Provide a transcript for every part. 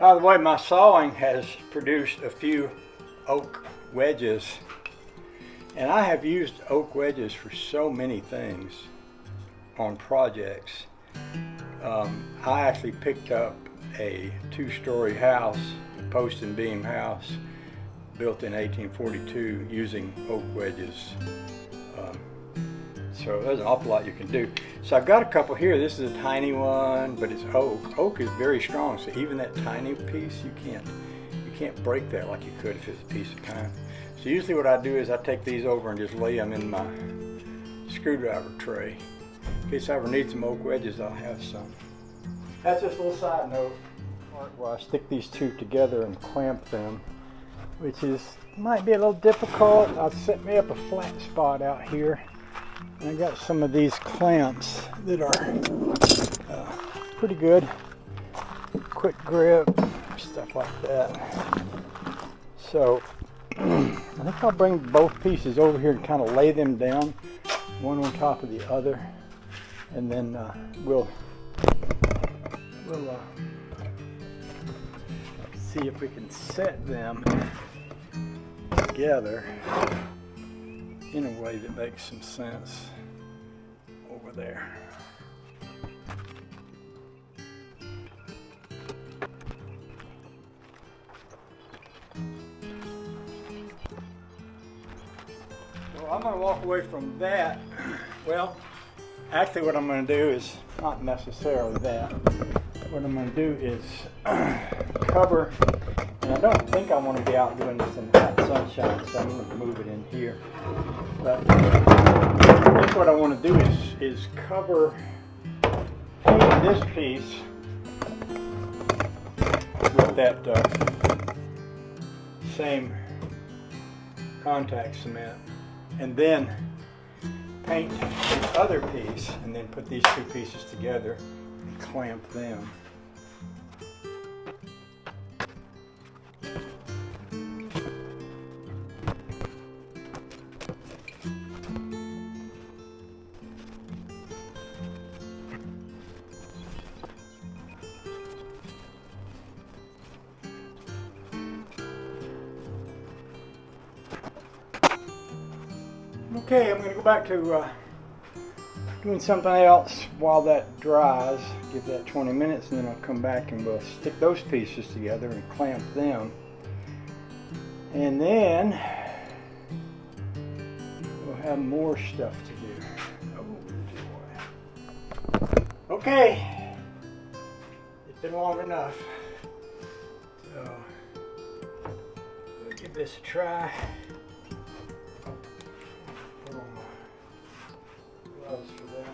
By the way, my sawing has produced a few oak wedges, and I have used oak wedges for so many things on projects. I actually picked up a 2-story house, a post and beam house, built in 1842 using oak wedges. So there's an awful lot you can do. So I've got a couple here. This is a tiny one, but it's oak. Oak is very strong, so even that tiny piece, you can't break that like you could if it's a piece of pine. So usually what I do is I take these over and just lay them in my screwdriver tray. In case I ever need some oak wedges, I'll have some. That's just a little side note where I stick these two together and clamp them, which might be a little difficult. I'll set me up a flat spot out here. And I got some of these clamps that are pretty good. Quick grip, stuff like that. So I think I'll bring both pieces over here and kind of lay them down, one on top of the other, and then we'll see if we can set them together in a way that makes some sense over there. So I'm going to walk away from that. Well, actually what I'm going to do is not necessarily that. What I'm going to do is cover, and I don't think I want to be out doing this in the hot sunshine, so I'm going to move it in here. But I think what I want to do is cover this piece with that same contact cement, and then paint the other piece, and then put these two pieces together and clamp them. Okay, I'm going to go back to doing something else while that dries. Give that 20 minutes, and then I'll come back and we'll stick those pieces together and clamp them. And then we'll have more stuff to do. Oh boy. Okay, it's been long enough. So we'll give this a try. For that.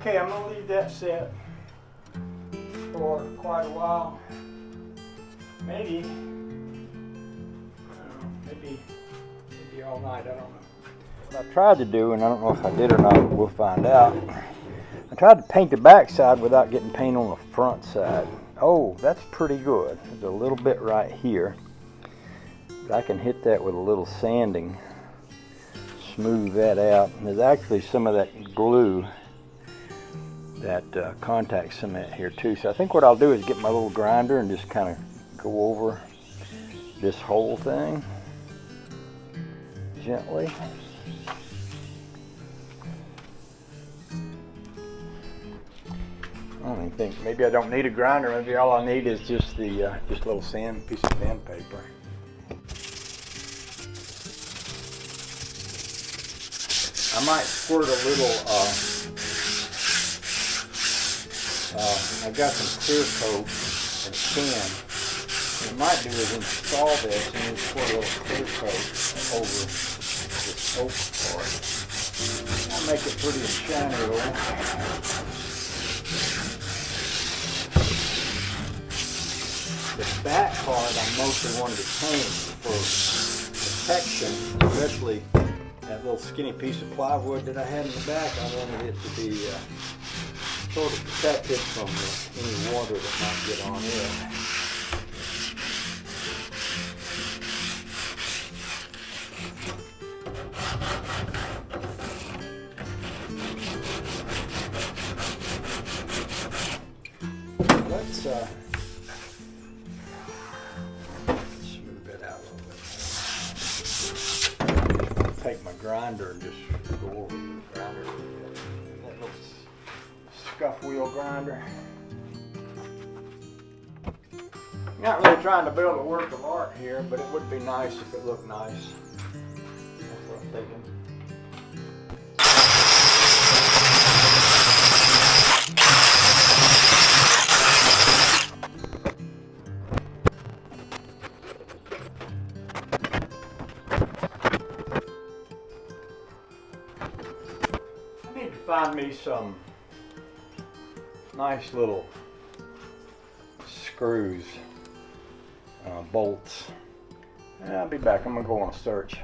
Okay, I'm going to leave that set for quite a while. Maybe all night, I don't know. What I tried to do, and I don't know if I did or not, we'll find out. I tried to paint the back side without getting paint on the front side. Oh, that's pretty good. There's a little bit right here. But I can hit that with a little sanding, smooth that out. And there's actually some of that glue, that contact cement here too. So I think what I'll do is get my little grinder and just kind of go over this whole thing gently. I don't even think, maybe I don't need a grinder. Maybe all I need is just the just a little piece of sandpaper. I might squirt a little. I've got some clear coat in a can. What I might do is install this and then squirt a little clear coat over this oak part. I'll make it pretty shiny little. The back part I mostly wanted to change for protection, especially that little skinny piece of plywood that I had in the back. I wanted it to be sort of protected from any water that might get on it. Let's smooth that out a little bit. Take my grinder and just go over the grinder. That little scuff wheel grinder. Not really trying to build a work of art here, but it would be nice if it looked nice. That's what I'm thinking. I need to find me some nice little screws, bolts. I'll be back. I'm gonna go on a search.